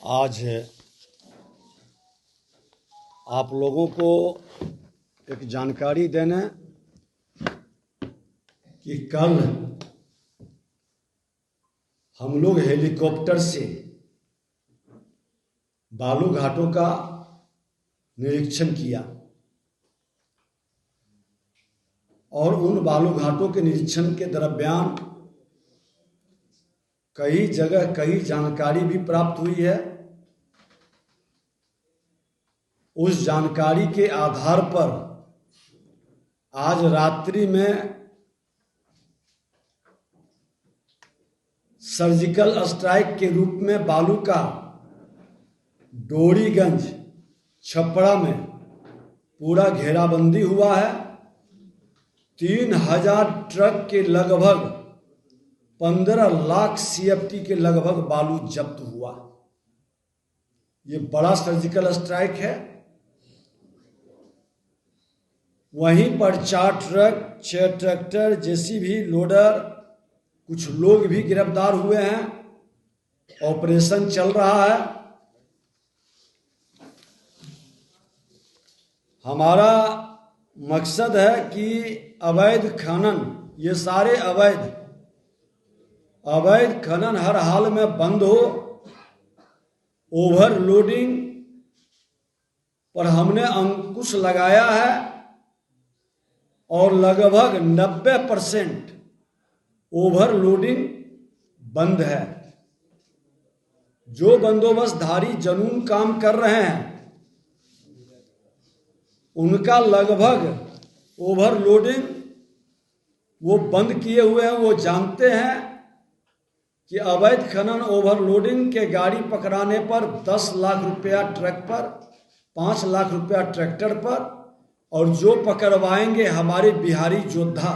आज आप लोगों को एक जानकारी देना कि कल हम लोग हेलीकॉप्टर से बालू घाटों का निरीक्षण किया और उन बालू घाटों के निरीक्षण के दरमियान कई जगह कई जानकारी भी प्राप्त हुई है। उस जानकारी के आधार पर आज रात्रि में सर्जिकल स्ट्राइक के रूप में बालू का डोरीगंज छपरा में पूरा घेराबंदी हुआ है। 3000 ट्रक के लगभग 15 लाख CFT के लगभग बालू जब्त हुआ। ये बड़ा सर्जिकल स्ट्राइक है। वहीं पर 4 ट्रक 6 ट्रैक्टर JCB लोडर कुछ लोग भी गिरफ्तार हुए हैं। ऑपरेशन चल रहा है। हमारा मकसद है कि अवैध खनन, ये सारे अवैध खनन हर हाल में बंद हो। ओवरलोडिंग पर हमने अंकुश लगाया है और लगभग 90% ओवरलोडिंग बंद है। जो बंदोबस्तधारी जनून काम कर रहे हैं उनका लगभग ओवरलोडिंग वो बंद किए हुए हैं। वो जानते हैं कि अवैध खनन ओवरलोडिंग के गाड़ी पकड़ाने पर 10 लाख रुपया ट्रक पर, 5 लाख रुपया ट्रैक्टर पर, और जो पकड़वाएंगे हमारे बिहारी योद्धा।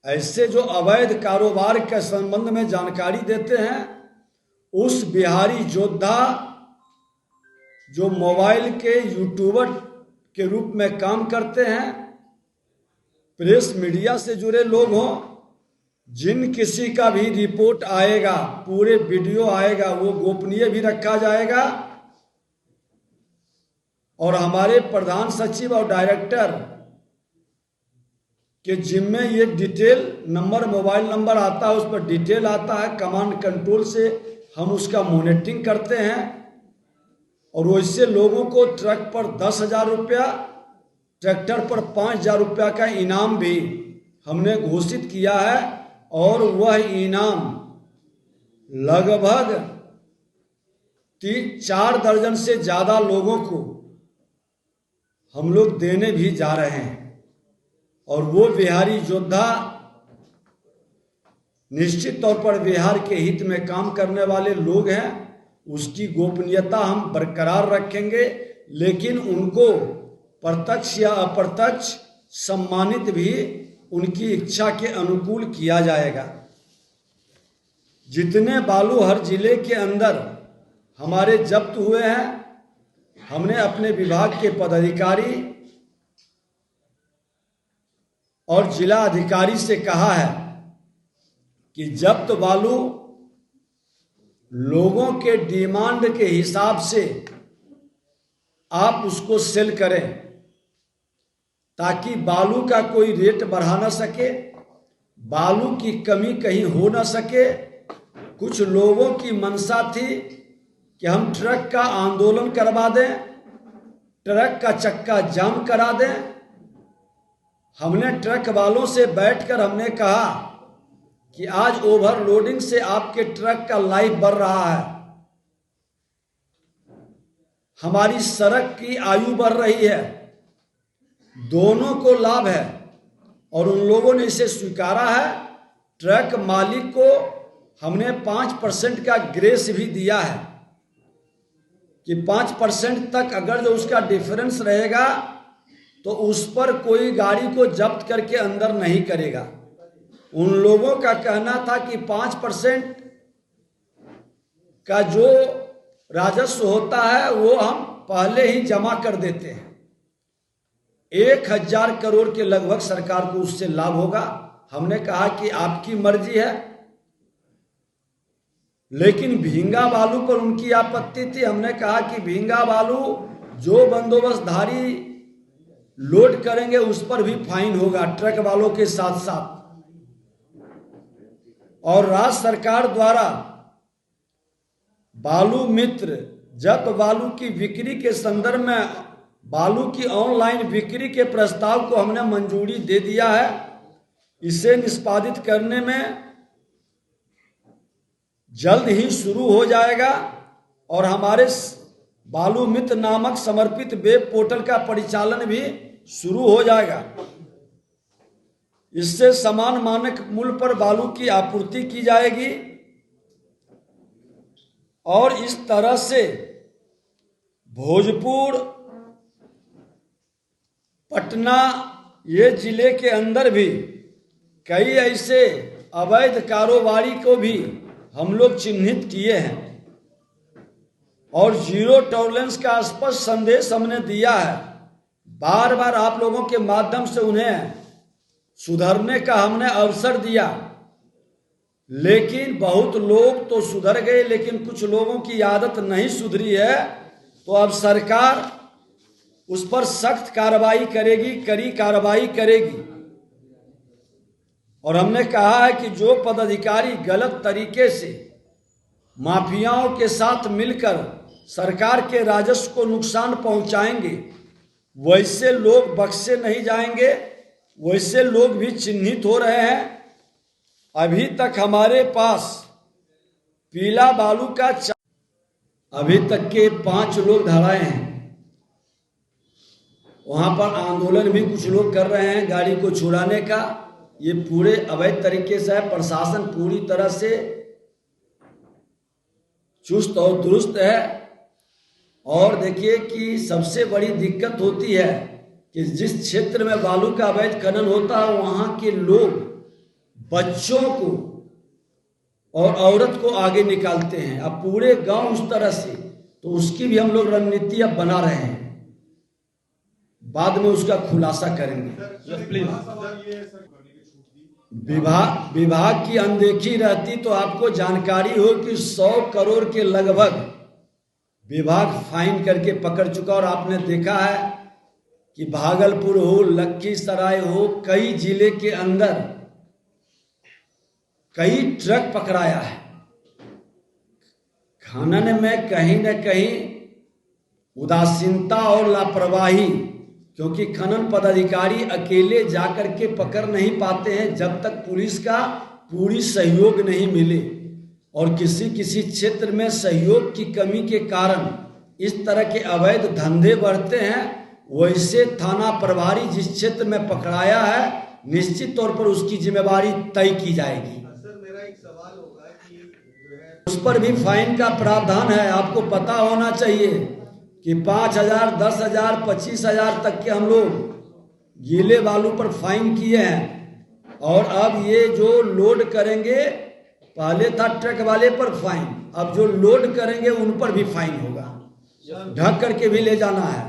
ऐसे जो अवैध कारोबार के संबंध में जानकारी देते हैं, उस बिहारी योद्धा जो मोबाइल के यूट्यूबर के रूप में काम करते हैं, प्रेस मीडिया से जुड़े लोग हों, जिन किसी का भी रिपोर्ट आएगा, पूरे वीडियो आएगा, वो गोपनीय भी रखा जाएगा। और हमारे प्रधान सचिव और डायरेक्टर के जिम्मे ये डिटेल नंबर, मोबाइल नंबर आता है, उस पर डिटेल आता है। कमांड कंट्रोल से हम उसका मॉनिटरिंग करते हैं और वैसे लोगों को ट्रक पर 10,000 रुपया, ट्रैक्टर पर 5,000 रुपया का इनाम भी हमने घोषित किया है। और वह इनाम लगभग 4 दर्जन से ज़्यादा लोगों को हम लोग देने भी जा रहे हैं। और वो बिहारी योद्धा निश्चित तौर पर बिहार के हित में काम करने वाले लोग हैं। उसकी गोपनीयता हम बरकरार रखेंगे, लेकिन उनको प्रत्यक्ष या अप्रत्यक्ष सम्मानित भी उनकी इच्छा के अनुकूल किया जाएगा। जितने बालू हर जिले के अंदर हमारे जब्त हुए हैं, हमने अपने विभाग के पदाधिकारी और जिला अधिकारी से कहा है कि जब्त बालू लोगों के डिमांड के हिसाब से आप उसको सेल करें, ताकि बालू का कोई रेट बढ़ा ना सके, बालू की कमी कहीं हो ना सके। कुछ लोगों की मंशा थी कि हम ट्रक का आंदोलन करवा दें, ट्रक का चक्का जाम करा दें। हमने ट्रक वालों से बैठकर हमने कहा कि आज ओवरलोडिंग से आपके ट्रक का लाइफ बढ़ रहा है, हमारी सड़क की आयु बढ़ रही है, दोनों को लाभ है। और उन लोगों ने इसे स्वीकारा है। ट्रक मालिक को हमने 5% का ग्रेस भी दिया है कि 5% तक अगर जो उसका डिफरेंस रहेगा तो उस पर कोई गाड़ी को जब्त करके अंदर नहीं करेगा। उन लोगों का कहना था कि 5% का जो राजस्व होता है वो हम पहले ही जमा कर देते हैं। 1000 करोड़ के लगभग सरकार को उससे लाभ होगा। हमने कहा कि आपकी मर्जी है, लेकिन भींगा बालू पर उनकी आपत्ति थी। हमने कहा कि भींगा बालू जो बंदोबस्तधारी लोड करेंगे उस पर भी फाइन होगा, ट्रक वालों के साथ साथ। और राज्य सरकार द्वारा बालू मित्र जब्त बालू की बिक्री के संदर्भ में बालू की ऑनलाइन बिक्री के प्रस्ताव को हमने मंजूरी दे दिया है। इसे निष्पादित करने में जल्द ही शुरू हो जाएगा और हमारे बालू मित्र नामक समर्पित वेब पोर्टल का परिचालन भी शुरू हो जाएगा। इससे समान मानक मूल्य पर बालू की आपूर्ति की जाएगी और इस तरह से भोजपुर, पटना ये जिले के अंदर भी कई ऐसे अवैध कारोबारी को भी हम लोग चिन्हित किए हैं और जीरो टॉलरेंस का स्पष्ट संदेश हमने दिया है। बार बार आप लोगों के माध्यम से उन्हें सुधरने का हमने अवसर दिया, लेकिन बहुत लोग तो सुधर गए, लेकिन कुछ लोगों की आदत नहीं सुधरी है। तो अब सरकार उस पर सख्त कार्रवाई करेगी, कड़ी कार्रवाई करेगी। और हमने कहा है कि जो पदाधिकारी गलत तरीके से माफियाओं के साथ मिलकर सरकार के राजस्व को नुकसान पहुंचाएंगे, वैसे लोग बख्शे नहीं जाएंगे। वैसे लोग भी चिन्हित हो रहे हैं। अभी तक हमारे पास पीला बालू का अभी तक के 5 लोग धराए हैं। वहां पर आंदोलन भी कुछ लोग कर रहे हैं गाड़ी को छुड़ाने का। ये पूरे अवैध तरीके से है। प्रशासन पूरी तरह से चुस्त और दुरुस्त है। और देखिए कि सबसे बड़ी दिक्कत होती है कि जिस क्षेत्र में बालू का अवैध खनन होता है वहां के लोग बच्चों को और औरत को आगे निकालते हैं। अब पूरे गांव उस तरह से, तो उसकी भी हम लोग रणनीति अब बना रहे हैं। बाद में उसका खुलासा करेंगे। विभाग की अनदेखी रहती तो आपको जानकारी हो कि 100 करोड़ के लगभग विभाग फाइन करके पकड़ चुका। और आपने देखा है कि भागलपुर हो, लखीसराय हो, कई जिले के अंदर कई ट्रक पकड़ाया है। खनन में कहीं न कहीं उदासीनता और लापरवाही, क्योंकि खनन पदाधिकारी अकेले जाकर के पकड़ नहीं पाते हैं जब तक पुलिस का पूरी सहयोग नहीं मिले। और किसी किसी क्षेत्र में सहयोग की कमी के कारण इस तरह के अवैध धंधे बढ़ते हैं। वैसे थाना प्रभारी जिस क्षेत्र में पकड़ाया है, निश्चित तौर पर उसकी जिम्मेवारी तय की जाएगी। सर, मेरा एक सवाल होगा कि उस पर भी फाइन का प्रावधान है। आपको पता होना चाहिए कि 5,000, 10,000, 25,000 तक के हम लोग गीले बालू पर फाइन किए हैं। और अब ये जो लोड करेंगे, पहले था ट्रक वाले पर फाइन, अब जो लोड करेंगे उन पर भी फाइन होगा। ढक करके भी ले जाना है।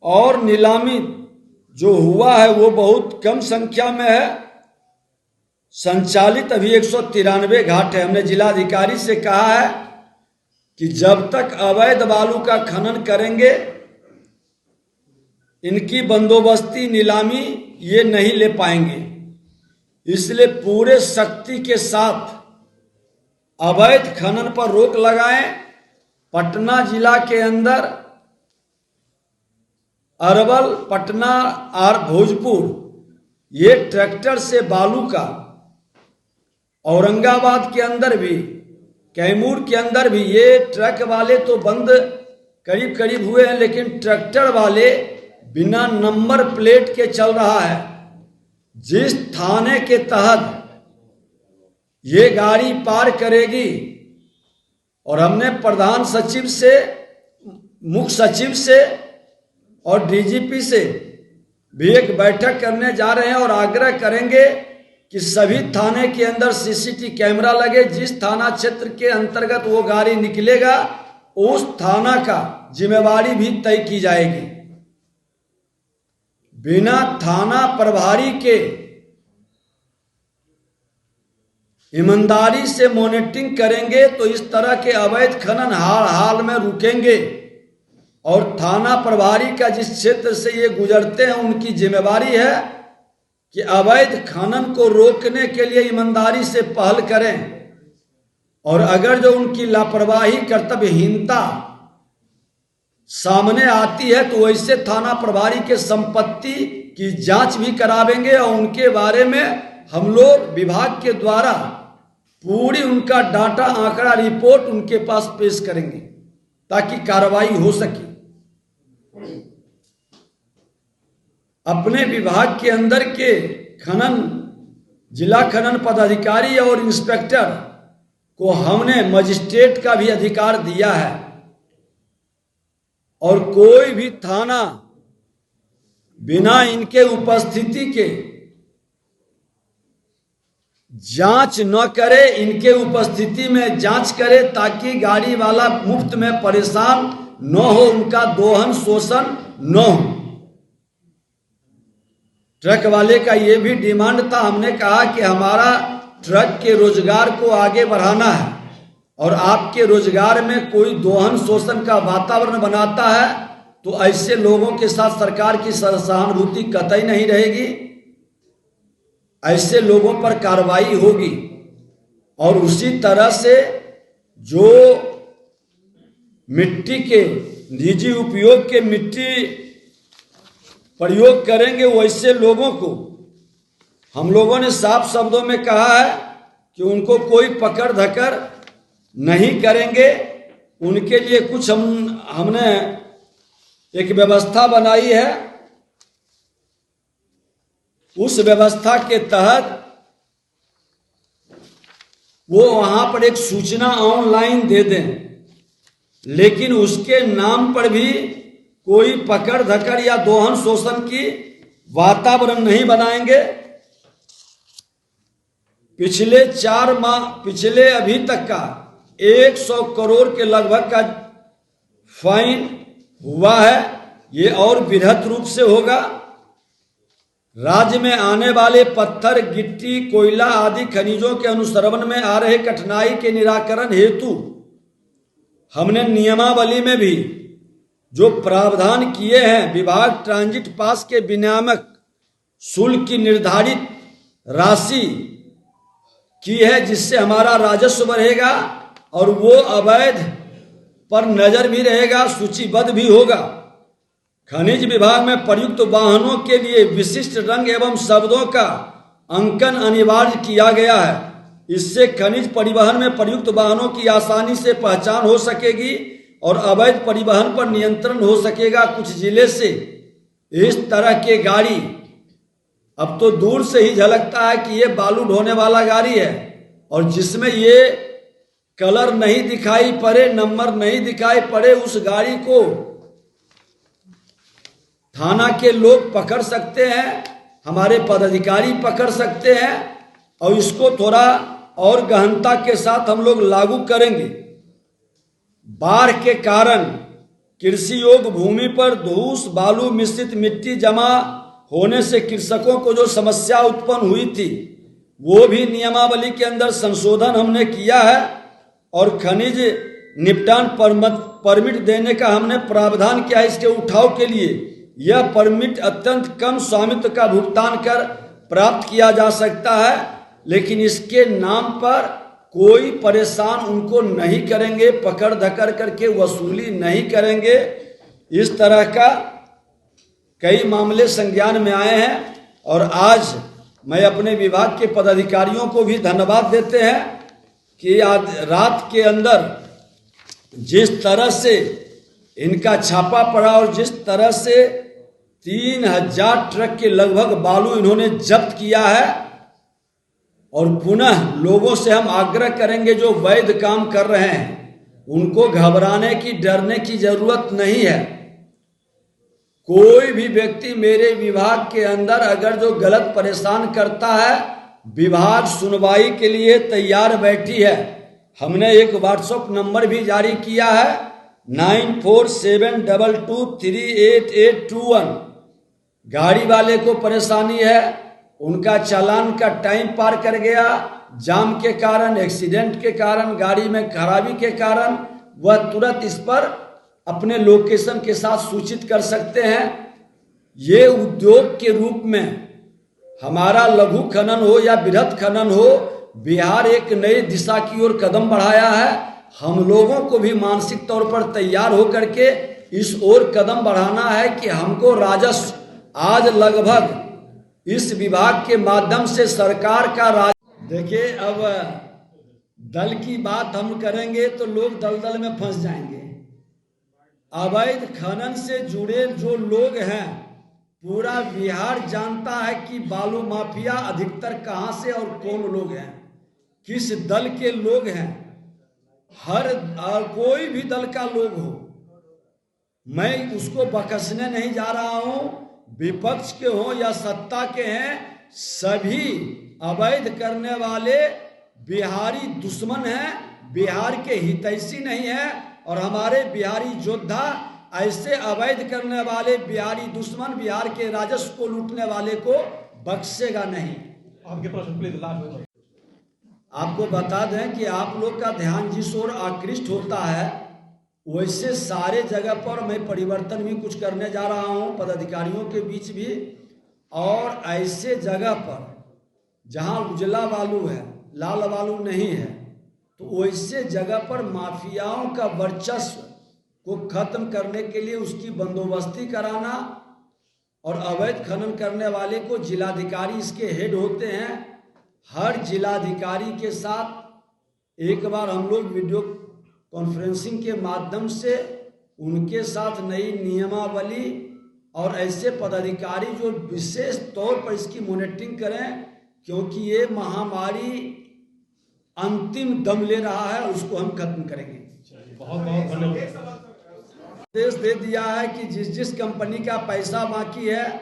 और नीलामी जो हुआ है वो बहुत कम संख्या में है। संचालित अभी 193 घाट है। हमने जिलाधिकारी से कहा है कि जब तक अवैध बालू का खनन करेंगे, इनकी बंदोबस्ती नीलामी ये नहीं ले पाएंगे। इसलिए पूरे शक्ति के साथ अवैध खनन पर रोक लगाएं। पटना जिला के अंदर अरवल, पटना और भोजपुर ये ट्रैक्टर से बालू का, औरंगाबाद के अंदर भी, कैमूर के अंदर भी, ये ट्रक वाले तो बंद करीब करीब हुए हैं, लेकिन ट्रैक्टर वाले बिना नंबर प्लेट के चल रहा है। जिस थाने के तहत ये गाड़ी पार करेगी, और हमने प्रधान सचिव से, मुख्य सचिव से और डीजीपी से भी एक बैठक करने जा रहे हैं और आग्रह करेंगे कि सभी थाने के अंदर सीसीटीवी कैमरा लगे। जिस थाना क्षेत्र के अंतर्गत वो गाड़ी निकलेगा, उस थाना का जिम्मेवारी भी तय की जाएगी। बिना थाना प्रभारी के ईमानदारी से मॉनिटरिंग करेंगे तो इस तरह के अवैध खनन हाल हाल में रुकेंगे। और थाना प्रभारी का जिस क्षेत्र से ये गुजरते हैं उनकी जिम्मेवारी है कि अवैध खनन को रोकने के लिए ईमानदारी से पहल करें। और अगर जो उनकी लापरवाही कर्तव्यहीनता सामने आती है तो वैसे थाना प्रभारी के संपत्ति की जांच भी करावेंगे और उनके बारे में हम लोग विभाग के द्वारा पूरी उनका डाटा आंकड़ा रिपोर्ट उनके पास पेश करेंगे ताकि कार्रवाई हो सके। अपने विभाग के अंदर के खनन जिला खनन पदाधिकारी और इंस्पेक्टर को हमने मजिस्ट्रेट का भी अधिकार दिया है और कोई भी थाना बिना इनके उपस्थिति के जांच न करे, इनके उपस्थिति में जांच करे ताकि गाड़ी वाला मुफ्त में परेशान न हो, उनका दोहन शोषण न हो। ट्रक वाले का ये भी डिमांड था, हमने कहा कि हमारा ट्रक के रोजगार को आगे बढ़ाना है और आपके रोजगार में कोई दोहन शोषण का वातावरण बनाता है तो ऐसे लोगों के साथ सरकार की सहानुभूति कतई नहीं रहेगी, ऐसे लोगों पर कार्रवाई होगी। और उसी तरह से जो मिट्टी के निजी उपयोग के मिट्टी प्रयोग करेंगे वैसे लोगों को हम लोगों ने साफ शब्दों में कहा है कि उनको कोई पकड़ धकर नहीं करेंगे। उनके लिए कुछ हमने एक व्यवस्था बनाई है, उस व्यवस्था के तहत वो वहां पर एक सूचना ऑनलाइन दे दें, लेकिन उसके नाम पर भी कोई पकड़ धकड़ या दोहन शोषण की वातावरण नहीं बनाएंगे। पिछले 4 माह पिछले अभी तक का 100 करोड़ के लगभग का फाइन हुआ है, ये और बृहद रूप से होगा। राज्य में आने वाले पत्थर, गिट्टी, कोयला आदि खनिजों के अनुश्रवण में आ रहे कठिनाई के निराकरण हेतु हमने नियमावली में भी जो प्रावधान किए हैं, विभाग ट्रांजिट पास के विनियामक शुल्क की निर्धारित राशि की है, जिससे हमारा राजस्व बढ़ेगा और वो अवैध पर नजर भी रहेगा, सूचीबद्ध भी होगा। खनिज विभाग में प्रयुक्त वाहनों के लिए विशिष्ट रंग एवं शब्दों का अंकन अनिवार्य किया गया है। इससे खनिज परिवहन में प्रयुक्त वाहनों की आसानी से पहचान हो सकेगी और अवैध परिवहन पर नियंत्रण हो सकेगा। कुछ जिले से इस तरह के गाड़ी अब तो दूर से ही झलकता है कि ये बालू ढोने वाला गाड़ी है, और जिसमें ये कलर नहीं दिखाई पड़े, नंबर नहीं दिखाई पड़े, उस गाड़ी को थाना के लोग पकड़ सकते हैं, हमारे पदाधिकारी पकड़ सकते हैं और इसको थोड़ा और गहनता के साथ हम लोग लागू करेंगे। बाढ़ के कारण कृषि योग्य भूमि पर धूस बालू मिश्रित मिट्टी जमा होने से कृषकों को जो समस्या उत्पन्न हुई थी वो भी नियमावली के अंदर संशोधन हमने किया है और खनिज निपटान परमिट देने का हमने प्रावधान किया है। इसके उठाव के लिए यह परमिट अत्यंत कम स्वामित्व का भुगतान कर प्राप्त किया जा सकता है, लेकिन इसके नाम पर कोई परेशान उनको नहीं करेंगे, पकड़ धकड़ करके वसूली नहीं करेंगे। इस तरह का कई मामले संज्ञान में आए हैं और आज मैं अपने विभाग के पदाधिकारियों को भी धन्यवाद देते हैं कि आज रात के अंदर जिस तरह से इनका छापा पड़ा और जिस तरह से 3000 ट्रक के लगभग बालू इन्होंने जब्त किया है। और पुनः लोगों से हम आग्रह करेंगे जो वैध काम कर रहे हैं उनको घबराने की, डरने की जरूरत नहीं है। कोई भी व्यक्ति मेरे विभाग के अंदर अगर जो गलत परेशान करता है, विभाग सुनवाई के लिए तैयार बैठी है। हमने एक व्हाट्सएप नंबर भी जारी किया है 9472238821। गाड़ी वाले को परेशानी है, उनका चालान का टाइम पार कर गया, जाम के कारण, एक्सीडेंट के कारण, गाड़ी में खराबी के कारण वह तुरंत इस पर अपने लोकेशन के साथ सूचित कर सकते हैं। ये उद्योग के रूप में हमारा लघु खनन हो या बृहत खनन हो, बिहार एक नई दिशा की ओर कदम बढ़ाया है। हम लोगों को भी मानसिक तौर पर तैयार होकर के इस ओर कदम बढ़ाना है कि हमको राजस्व आज लगभग इस विभाग के माध्यम से सरकार का देखिए, अब दल की बात हम करेंगे तो लोग दलदल में फंस जाएंगे। अवैध खनन से जुड़े जो लोग हैं, पूरा बिहार जानता है कि बालू माफिया अधिकतर कहां से और कौन लोग हैं, किस दल के लोग हैं। हर कोई भी दल का लोग हो, मैं उसको बकसने नहीं जा रहा हूं। विपक्ष के हो या सत्ता के हैं, सभी अवैध करने वाले बिहारी दुश्मन हैं, बिहार के हितैषी नहीं है। और हमारे बिहारी योद्धा ऐसे अवैध करने वाले बिहारी दुश्मन, बिहार के राजस्व को लूटने वाले को बख्शेगा नहीं। आपके प्रश्न प्लीज लास्ट। आपको बता दें कि आप लोग का ध्यान जिस ओर आकृष्ट होता है, वैसे सारे जगह पर मैं परिवर्तन भी कुछ करने जा रहा हूं, पदाधिकारियों के बीच भी। और ऐसे जगह पर जहां उजला बालू है, लाल बालू नहीं है, तो वैसे जगह पर माफियाओं का वर्चस्व को खत्म करने के लिए उसकी बंदोबस्ती कराना, और अवैध खनन करने वाले को जिलाधिकारी इसके हेड होते हैं। हर जिलाधिकारी के साथ एक बार हम लोग वीडियो कॉन्फ्रेंसिंग के माध्यम से उनके साथ नई नियमावली और ऐसे पदाधिकारी जो विशेष तौर पर इसकी मॉनिटरिंग करें, क्योंकि ये महामारी अंतिम दम ले रहा है, उसको हम खत्म करेंगे। बहुत बहुत धन्यवाद। आदेश दे दिया है कि जिस जिस कंपनी का पैसा बाकी है,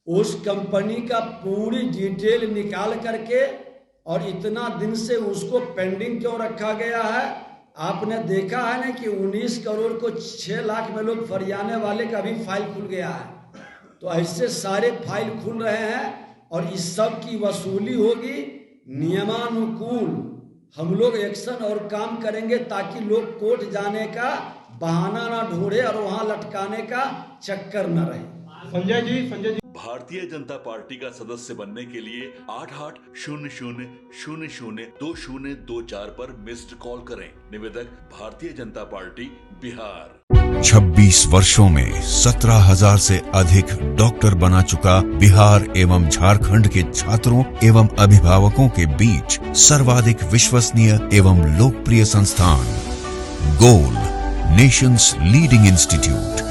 उस कंपनी का पूरी डिटेल निकाल करके, और इतना दिन से उसको पेंडिंग क्यों रखा गया है, आपने देखा है ना कि 19 करोड़ को 6 लाख में लोग फरियाने वाले का भी फाइल खुल गया है। तो ऐसे सारे फाइल खुल रहे हैं और इस सब की वसूली होगी। नियमानुकूल हम लोग एक्शन और काम करेंगे ताकि लोग कोर्ट जाने का बहाना ना ढूंढे और वहां लटकाने का चक्कर न रहे। संजय जी भारतीय जनता पार्टी का सदस्य बनने के लिए 8800002024 पर मिस्ड कॉल करें। निवेदक भारतीय जनता पार्टी बिहार। 26 वर्षों में 17,000 से अधिक डॉक्टर बना चुका बिहार एवं झारखंड के छात्रों एवं अभिभावकों के बीच सर्वाधिक विश्वसनीय एवं लोकप्रिय संस्थान गोल, नेशंस लीडिंग इंस्टीट्यूट।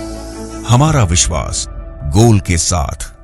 हमारा विश्वास गोल के साथ।